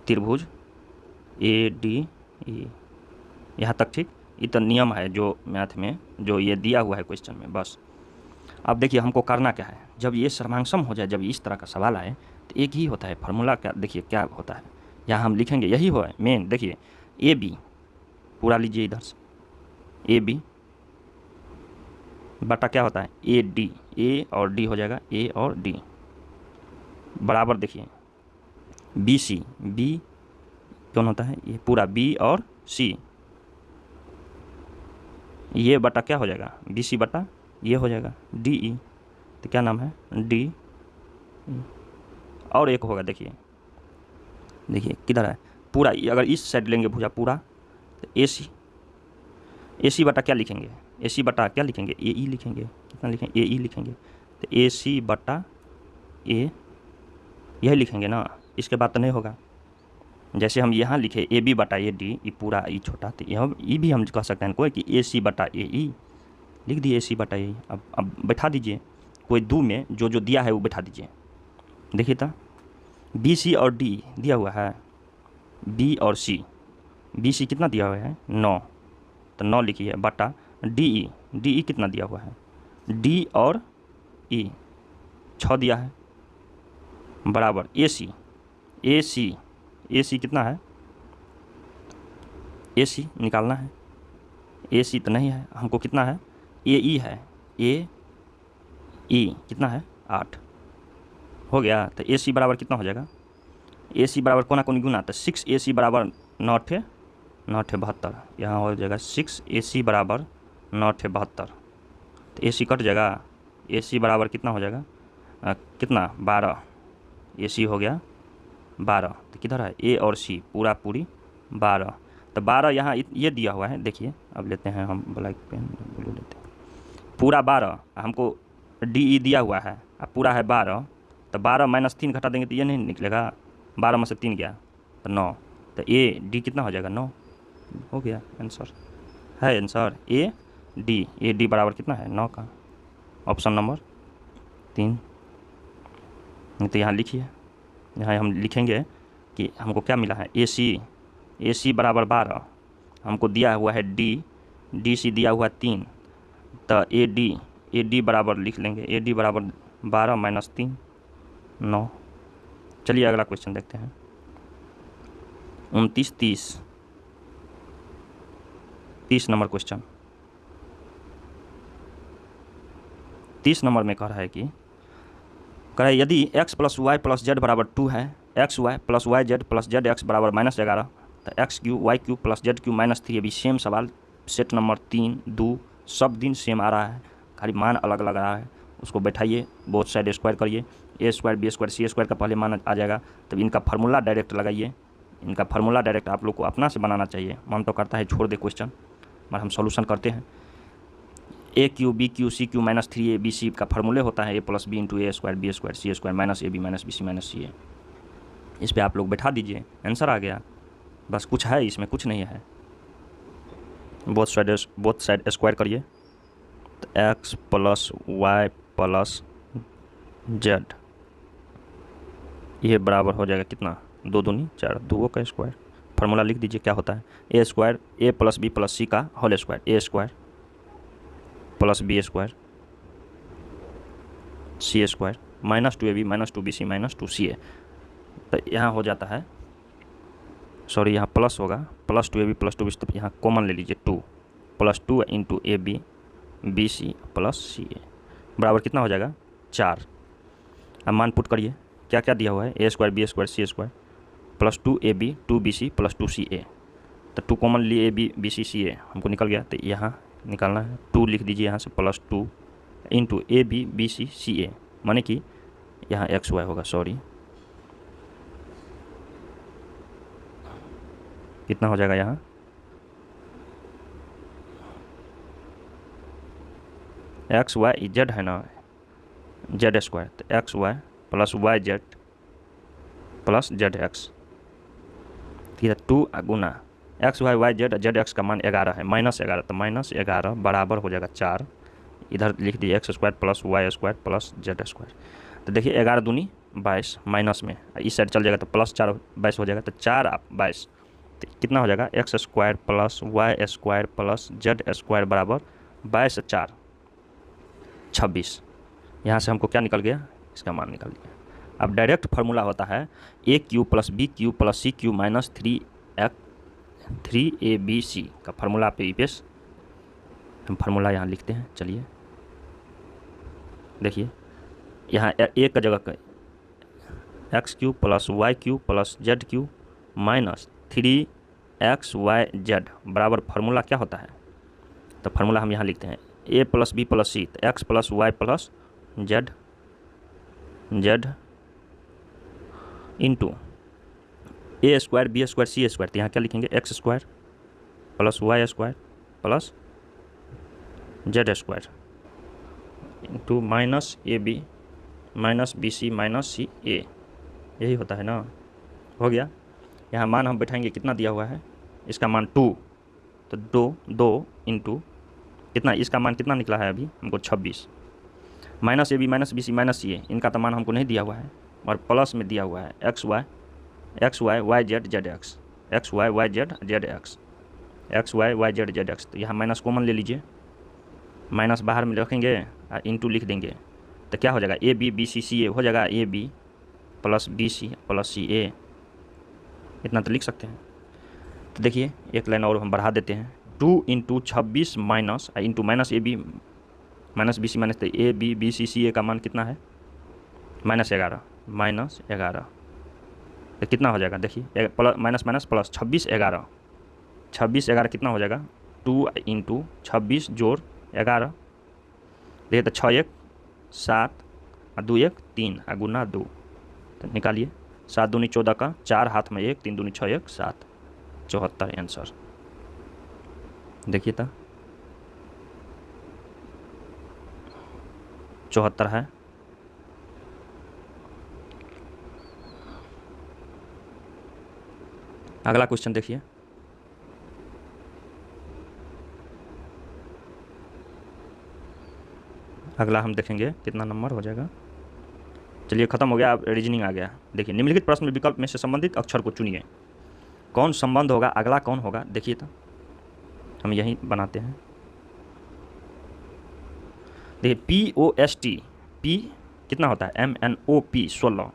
त्रिभुज ए डी ई, यहाँ तक ठीक। ये तो नियम है जो मैथ में जो ये दिया हुआ है क्वेश्चन में, बस। अब देखिए हमको करना क्या है, जब ये सर्वांग सम हो जाए, जब इस तरह का सवाल आए तो एक ही होता है फार्मूला। क्या देखिए क्या होता है, यहाँ हम लिखेंगे यही हो है मेन। देखिए ए बी पूरा लीजिए इधर से, ए बी बटा क्या होता है ए डी, ए और डी हो जाएगा, ए और डी बराबर। देखिए बी सी, बी कौन होता है, ये पूरा बी और सी, ये बटा क्या हो जाएगा बी सी बटा ये हो जाएगा डी ई, तो क्या नाम है डी ई। और एक होगा, देखिए देखिए किधर है पूरा, अगर इस साइड लेंगे भुजा पूरा तो ए सी, ए सी बटा क्या लिखेंगे, ए सी बटा क्या लिखेंगे ए ई लिखेंगे। कितना लिखेंगे ए ई लिखेंगे, तो ए सी बटा ए यही लिखेंगे ना, इसके बाद तो नहीं होगा। जैसे हम यहाँ लिखे ए बी बटा ए डी, ये पूरा ई छोटा, तो यह ई भी हम कह सकते हैं कोई कि ए सी बटा ए ई लिख दिए, ए सी बटा ए ई। अब बैठा दीजिए, कोई दो में जो जो दिया है वो बैठा दीजिए। देखिए तो बी सी और डी दिया हुआ है, बी और सी, बी सी कितना दिया हुआ है 9, तो 9 लिखिए बटा डी ई, डी ई कितना दिया हुआ है डी और ई 6 दिया है, बराबर ए सी, ए सी, ए सी कितना है, ए सी निकालना है, ए सी तो नहीं है, हमको कितना है ए ई है, ए ई कितना है 8 हो गया। तो ए सी बराबर कितना हो जाएगा, ए सी बराबर कोना कोनी गुना, तो 6 ए सी बराबर 9 ठे 72, यहाँ हो जाएगा 6 ए सी बराबर 9 ठे 72, तो ए सी कट जाएगा, ए सी बराबर कितना हो जाएगा कितना 12, ए सी हो गया 12, तो किधर है ए और सी पूरा पूरी 12, तो 12 यहाँ ये दिया हुआ है। देखिए अब लेते हैं हम ब्लैक पेन, ब्लू लेते हैं, पूरा 12 हमको डी ई दिया हुआ है, अब पूरा है 12, तो 12 माइनस 3 घटा देंगे तो ये नहीं निकलेगा, 12 में से 3 गया तो 9, तो ए डी कितना हो जाएगा 9 हो गया। आंसर है, आंसर ए डी बराबर कितना है 9 का, ऑप्शन नंबर 3। तो यहाँ लिखिए, यहाँ हम लिखेंगे कि हमको क्या मिला है ए सी बराबर 12, हमको दिया हुआ है डी सी दिया हुआ है 3, तो ए डी बराबर लिख लेंगे, ए डी बराबर 12 माइनस 3 9। चलिए अगला क्वेश्चन देखते हैं, 29 30 नंबर क्वेश्चन। 30 नंबर में कह रहा है कि यदि x plus Y plus Z बराबर 2 है, X Y plus Y Z plus Z X बराबर -11, तो X cube Y cube plus Z cube -3। अभी सेम सवाल, सेट नंबर 3 2 सब दिन सेम आ रहा है, खाली मान अलग अलग आ रहा है। उसको बैठाइए, बोथ साइड स्क्वायर करिए, ए square B square C square का पहले मान आ जाएगा, तब इनका फार्मूला डायरेक्ट लगाइए। इनका फार्मूला डायरेक्ट आप लोग को अपना से बनाना चाहिए, मन तो करता है छोड़ दे क्वेश्चन, मगर हम सॉल्यूशन करते हैं। A cube B cube C cube -3 A B C का फार्मूले होता है A plus B into A square B square C square minus A B minus B C minus C A. इस पर आप लोग बैठा दीजिए, आंसर आ गया। बस कुछ है इसमें, कुछ नहीं है। बोथ साइड स्क्वायर करिए, तो X plus Y plus Z ये बराबर हो जाएगा कितना 2 दूनी 4, 2 का स्क्वायर। फार्मूला लिख दीजिए क्या होता है, ए स्क्वायर ए प्लस बी प्लस सी का होल स्क्वायर, ए square plus B square C square -2ab -2bc -2ca। तो यहाँ हो जाता है, सॉरी यहाँ प्लस होगा, +2ab +2bc, तो यहाँ कॉमन ले लीजिए 2 + 2 into A B B C plus C A बराबर कितना हो जाएगा 4। अब मान पुट करिए, क्या क्या दिया हुआ है, ए square B square C square +2ab 2bc +2ca, तो 2 कॉमन लिए ए बी बी सी सी ए हमको निकल गया, तो यहाँ निकालना है 2 लिख दीजिए यहाँ से +2 into A B B C C A, माने कि यहाँ एक्स वाई होगा, सॉरी कितना हो जाएगा यहाँ एक्स वाई जेड है ना, जेड स्क्वायर, तो X Y plus Y Z plus Z X, ठीक है। 2 गुना X Y Y Z X का मान 11 है, -11, तो -11 बराबर हो जाएगा 4। इधर लिख दिए X square plus Y square plus Z square. तो देखिए 11 दूनी 22, माइनस में इस साइड चल जाएगा तो प्लस 4 22 हो जाएगा, तो 4 22, तो कितना हो जाएगा X square plus Y square plus Z square बराबर 22 से 4 26। यहाँ से हमको क्या निकल गया, इसका मान निकल गया। अब डायरेक्ट फार्मूला होता है A cube plus B cube plus C cube minus 3ab/c का फार्मूला पे ईपीएस हम फार्मूला यहाँ लिखते हैं। चलिए देखिए यहाँ ए का जगह का X cube plus Y cube plus Z cube minus 3xyz बराबर फार्मूला क्या होता है, तो फार्मूला हम यहाँ लिखते हैं A plus B plus C, तो X plus Y plus Z into A square B square C square, तो यहाँ क्या लिखेंगे X square plus Y square plus Z square into minus A B minus B C minus C A, यही होता है ना। हो गया। यहाँ मान हम बैठाएंगे, कितना दिया हुआ है, इसका मान 2, तो 2 इंटू कितना, इसका मान कितना निकला है अभी हमको 26, minus A B minus B C minus C A, इनका तो मान हमको नहीं दिया हुआ है, और प्लस में दिया हुआ है X Y Y Z Z X, X Y Y Z Z X, X Y Y Z Z X. तो यहाँ माइनस कॉमन ले लीजिए, माइनस बाहर में रखेंगे और इंटू लिख देंगे, तो क्या हो जाएगा A B B C C A हो जाएगा A B plus B C plus C A, इतना तो लिख सकते हैं। तो देखिए एक लाइन और हम बढ़ा देते हैं, 2 into 26 minus into minus A B minus B C minus, तो A B B C C ए का मान कितना है -11, तो कितना हो जाएगा देखिए प्लस माइनस माइनस प्लस 26 11 कितना हो जाएगा 2 इंटू 26 जोड़ 11, देखिए तो 6 1 7 और 2 1 3 और गुना 2, तो निकालिए 7 दूनी 14 का 4 हाथ में 1 3 दूनी 6 1 7 74 आंसर। देखिए तो 74 है। अगला क्वेश्चन देखिए, अगला हम देखेंगे कितना नंबर हो जाएगा। चलिए खत्म हो गया, अब रीजनिंग आ गया। देखिए निम्नलिखित प्रश्न में विकल्प में से संबंधित अक्षर को चुनिए, कौन संबंध होगा, अगला कौन होगा। देखिए तो हम यहीं बनाते हैं, देखिए POST, P कितना होता है MNOP 16,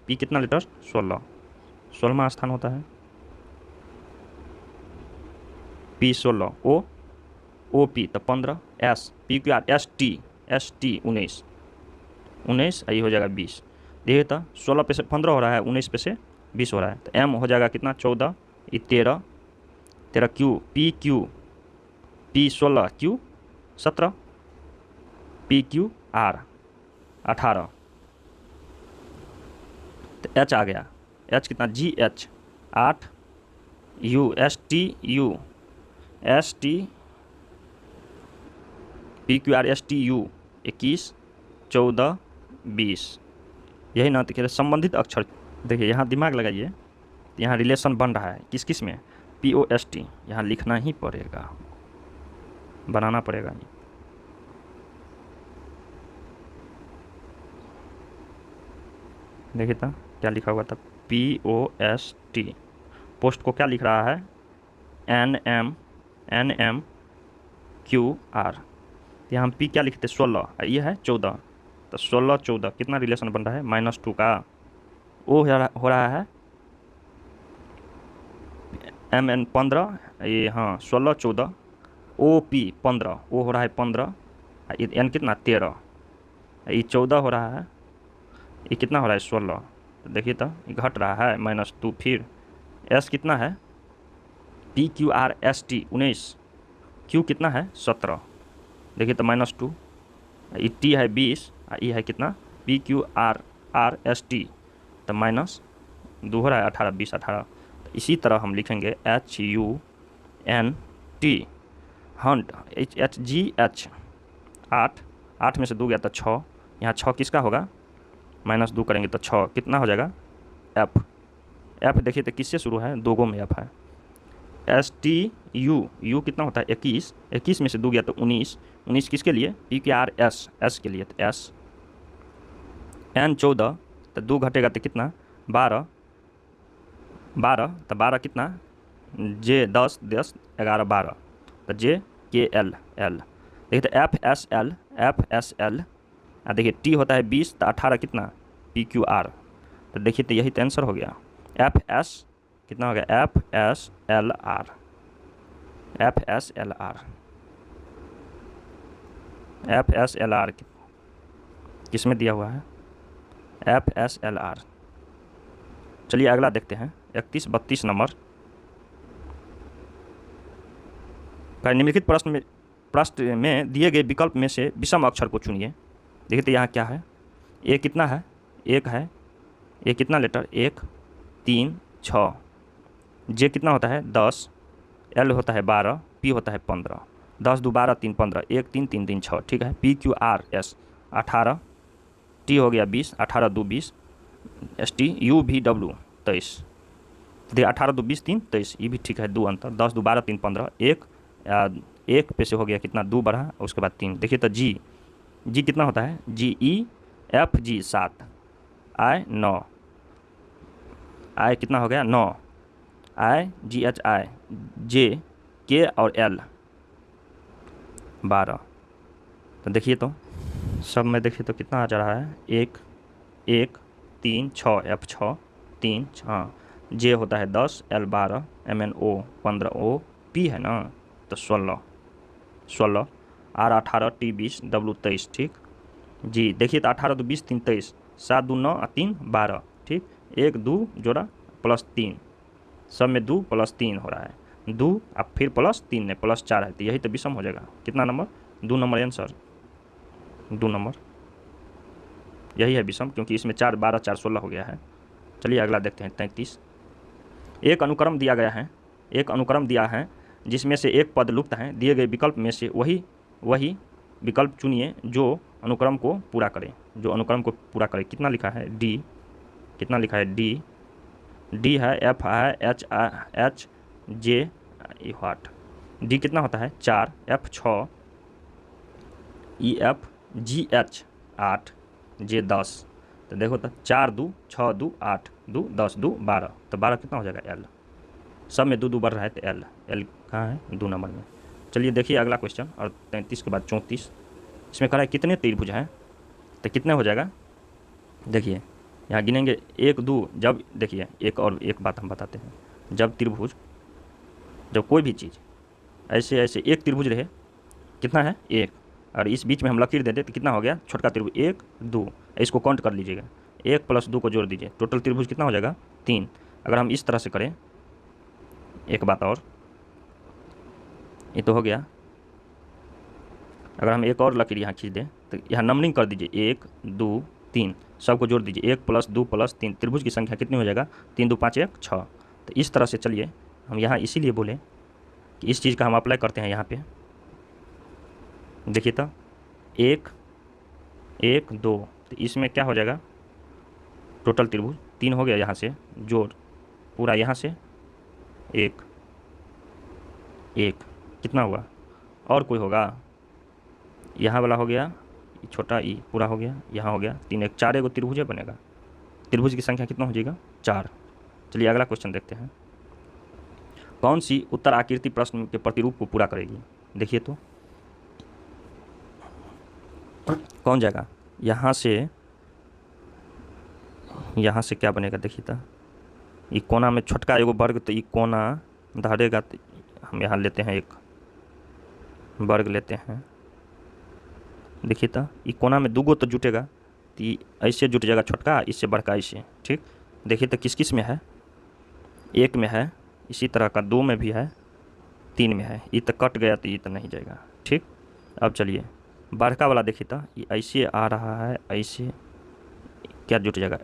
P कितना लीटर 16वां स्थान होता है, P 16, OP तो 15, S PQR ST 19 यही हो जाएगा 20। देखिए तो 16 पे से 15 हो रहा है, 19 पे से 20 हो रहा है, तो M हो जाएगा कितना 14, ये 13 Q P 16 Q 17 PQR 18, तो H आ गया, H कितना GH 8 ST PQR STU 21 14 20, यही ना। तो संबंधित अक्षर देखिए, यहाँ दिमाग लगाइए, यहाँ रिलेशन बन रहा है किस किस में, POST यहाँ लिखना ही पड़ेगा, बनाना पड़ेगा। देखिए तो क्या लिखा हुआ था POST, पोस्ट को क्या लिख रहा है NMQR, यहाँ हम P क्या लिखते 16, ये है 14, तो 16 14 कितना रिलेशन बन रहा है -2 का, O हो रहा है MN 15, ये हाँ 16 14 OP 15, O हो रहा है 15, N कितना 13, ये 14 हो रहा है, ये कितना हो रहा है 16, तो देखिए तो ये घट रहा है -2। फिर S कितना है PQR ST 19, Q कितना है 17, देखिए तो -2, ये T है 20, ये है कितना PQR ST, तो -2 हो रहा है 18 20 18। तो इसी तरह हम लिखेंगे HUNT हंट HGH 8 में से 2 गया तो 6, यहाँ 6 किसका होगा -2 करेंगे तो 6 कितना हो जाएगा एफ। एफ देखिए तो किससे शुरू है, दो गो में एफ है। एस टी यू, यू कितना होता है 21, 21 में से 2 गया तो 19, 19 किसके लिए, पी के आर एस, एस के लिए तो एस। एन 14 तो 2 घटेगा तो कितना 12, 12 तो 12 कितना, जे 10 10 11 12 तो जे के एल एल। देखिए तो F S L, F S L, देखिए टी होता है 20 तो 18 कितना पी क्यू आर। तो देखिए तो यही तो आंसर हो गया। एफ एस कितना हो गया, F S L R, F S L R, F S L R किस में दिया हुआ है, एफ एस एल आर। चलिए अगला देखते हैं 31 32 नंबर का निम्नलिखित प्रश्न में दिए गए विकल्प में से विषम अक्षर को चुनिए। देखिए तो यहाँ क्या है, ए कितना है, एक है, ए कितना लेटर 1 3 6, जे कितना होता है 10, एल होता है 12, पी होता है 15, 10 2 12 3 15, 1 3 3 3 6, ठीक है। P Q R S 18, T हो गया 20, 18 2 20, एस टी यू भी डब्ल्यू 23, देखिए 18 2 20 3 23, ये भी ठीक है, 2 अंतर, 10 2 12 3 15, एक पे से हो गया कितना 2 बढ़ा, उसके बाद 3। देखिए तो जी, जी कितना होता है, जी ई एफ जी 7, आई 9, आई कितना हो गया 9, आई जी एच आई, जे के और एल 12। तो देखिए तो सब में देखिए तो कितना आ जा रहा है, 1 1 3 6, एफ 6 3 6, जे होता है 10, L 12, M N O 15, O P है ना तो 16 16, आर 18, टी 20, डब्ल्यू 23, ठीक। जी देखिए तो 18 2 20 3 23, 7 2 9 3 12, ठीक। 1 2 जोड़ा प्लस 3, सब में 2 प्लस 3 हो रहा है, 2 अब फिर प्लस 3 ने प्लस 4 है, तो यही तो विषम हो जाएगा। कितना नंबर, 2 नंबर आंसर, 2 नंबर यही है विषम, क्योंकि इसमें 4 12 4 16 हो गया है। चलिए अगला देखते हैं 33। एक अनुक्रम दिया गया है, एक अनुक्रम दिया है जिसमें से एक पद लुप्त है, दिए गए विकल्प में से वही विकल्प चुनिए जो अनुक्रम को पूरा करे, जो अनुक्रम को पूरा करे। कितना लिखा है डी, कितना लिखा है डी, डी है, एफ है, एच जे व्हाट, डी कितना होता है 4, F 6, E F G H 8, जे 10। तो देखो तो 4 2 6 2 8 2 10 2 12, तो 12 कितना हो जाएगा एल, सब में 2 2 बढ़ रहा है तो एल, एल कहाँ है 2 नंबर में। चलिए देखिए अगला क्वेश्चन, और 33 के बाद 34, इसमें कह रहा है कितने त्रिभुज हैं, तो कितने हो जाएगा, देखिए यहाँ गिनेंगे 1 2, जब देखिए एक बात हम बताते हैं, जब त्रिभुज, जब कोई भी चीज़ ऐसे ऐसे एक त्रिभुज रहे, कितना है 1, और इस बीच में हम लकीर दे दें तो कितना हो गया छोटका त्रिभुज 1 2, इसको काउंट कर लीजिएगा, 1 + 2 को जोड़ दीजिए, टोटल त्रिभुज कितना हो जाएगा 3। अगर हम इस तरह से करें, एक बात और, ये तो हो गया, अगर हम एक और लकीर यहाँ खींच दें तो यहाँ नंबरिंग कर दीजिए 1 2 3, सबको जोड़ दीजिए, 1 + 2 + 3, त्रिभुज की संख्या कितनी हो जाएगा 3 2 5 1 6। तो इस तरह से चलिए हम यहाँ इसीलिए बोले कि इस चीज़ का हम अप्लाई करते हैं यहाँ पे। देखिए तो 1 1 2, तो इसमें क्या हो जाएगा, टोटल त्रिभुज 3 हो गया, यहाँ से जोड़ पूरा, यहाँ से 1 1 कितना हुआ, और कोई होगा, यहाँ वाला हो गया, छोटा ई पूरा हो गया, यहाँ हो गया 3 1 4, एगो त्रिभुज बनेगा, त्रिभुज की संख्या कितना हो जाएगा 4। चलिए अगला क्वेश्चन देखते हैं, कौन सी उत्तर आकृति प्रश्न के प्रतिरूप को पूरा करेगी। देखिए तो कौन जाएगा, यहाँ से क्या बनेगा, देखिए तो ये कोना में छोटका एगो वर्ग, तो ये कोना धरेगा, तो हम यहाँ लेते हैं एक वर्ग लेते हैं, देखिए तो ये कोना में 2 गो तो जुटेगा, तो ये ऐसे जुट जाएगा छोटका, इससे बड़का ऐसे, ठीक। देखिए तो किस किस में है, 1 में है, इसी तरह का 2 में भी है, 3 में है, ये तो कट गया तो ये तो नहीं जाएगा, ठीक। अब चलिए बड़का वाला देखिए तो ये ऐसे आ रहा है, ऐसे क्या जुट जाएगा,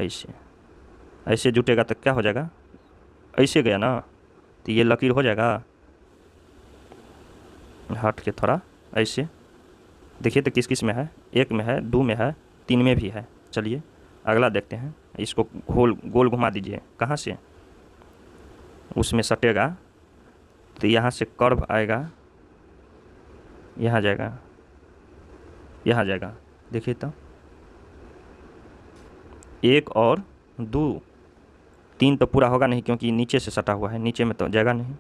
ऐसे जुटेगा तो क्या हो जाएगा, ऐसे गया ना, तो ये लकीर हो जाएगा, हट के थोड़ा ऐसे। देखिए तो किस किस में है, 1 में है, 2 में है, 3 में भी है। चलिए अगला देखते हैं, इसको गोल गोल घुमा दीजिए, कहाँ से, उसमें सटेगा तो यहाँ से कर्व आएगा, यहाँ जाएगा, यहाँ जाएगा। देखिए तो 1 और 2, 3 तो पूरा होगा नहीं क्योंकि नीचे से सटा हुआ है, नीचे में तो जाएगा नहीं।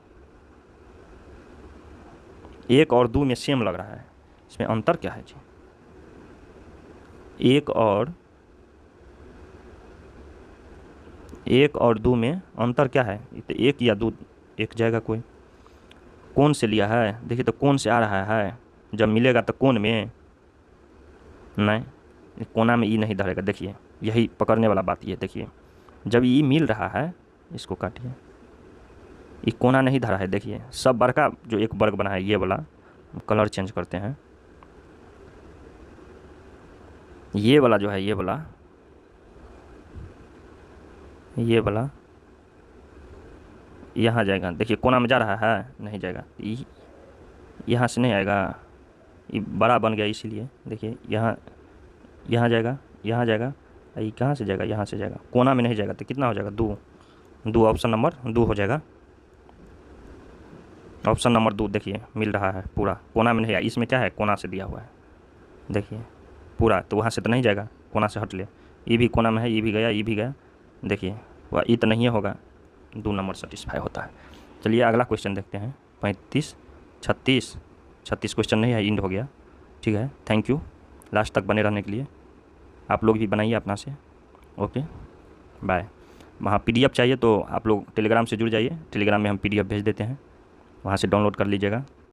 1 और 2 में सेम लग रहा है, इसमें अंतर क्या है जी? 1 और 2 में अंतर क्या है? तो 1 या 2, एक जाएगा कोई। कोण से लिया है, देखिए तो कोण से आ रहा है, जब मिलेगा तो कोण में नहीं, कोना में ई नहीं धरेगा। देखिए यही पकड़ने वाला बात ये, देखिए जब ई मिल रहा है, इसको काटिए, ये कोना नहीं धरा है। देखिए सब बड़का जो एक वर्ग बना है, ये वाला कलर चेंज करते हैं, ये वाला जो है, ये वाला यहाँ जाएगा। देखिए कोना में जा रहा है, नहीं जाएगा, यहाँ से नहीं आएगा, ये बड़ा बन गया इसीलिए। देखिए यहाँ जाएगा, यहाँ जाएगा, ये कहाँ से जाएगा, यहाँ से जाएगा, कोना में नहीं जाएगा तो कितना हो जाएगा? 2। ऑप्शन नंबर 2 हो जाएगा। ऑप्शन नंबर 2 देखिए मिल रहा है पूरा, कोना में नहीं आया। इसमें क्या है, कोना से दिया हुआ है, देखिए पूरा, तो वहाँ से तो नहीं जाएगा, कोना से हट ले। ये भी कोना में है, ये भी गया, ये भी गया, देखिए वह ये तो नहीं होगा, 2 नंबर सेटिस्फाई होता है। चलिए अगला क्वेश्चन देखते हैं। 35, 36 क्वेश्चन नहीं है, इंड हो गया। ठीक है, थैंक यू लास्ट तक बने रहने के लिए। आप लोग भी बनाइए अपना से। Okay bye. वहाँ PDF चाहिए तो आप लोग टेलीग्राम से जुड़ जाइए, टेलीग्राम में हम PDF भेज देते हैं, वहाँ से डाउनलोड कर लीजिएगा।